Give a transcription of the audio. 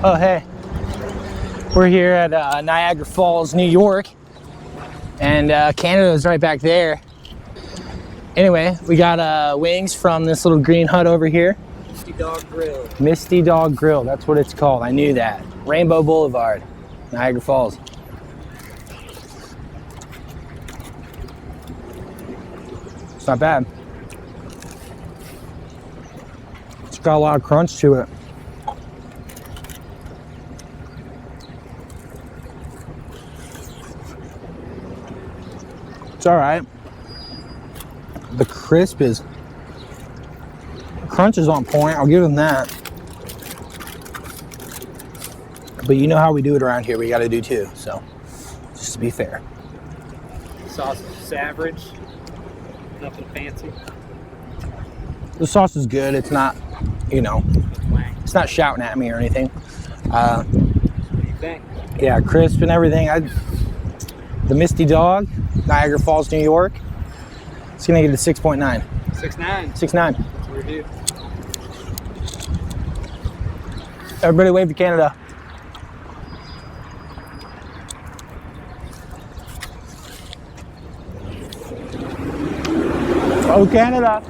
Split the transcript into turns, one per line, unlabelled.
Oh, hey. We're here at Niagara Falls, New York. And Canada's right back there. Anyway, we got wings from this little green hut over here.
Misty Dog Grill.
Misty Dog Grill, that's what it's called. I knew that. Rainbow Boulevard, Niagara Falls. It's not bad. It's got a lot of crunch to it. It's all right. The crunch is on point. I'll give them that. But you know how we do it around here. We got to do too. So, just to be fair.
Sauce is average. Nothing fancy.
The sauce is good. It's not, you know, it's not shouting at me or anything.
What do you think?
Yeah, crisp and everything. The Misty Dog, Niagara Falls, New York. It's gonna get a 6.9.
6.9.
6.9.
That's a review.
Everybody wave to Canada. Oh, Canada.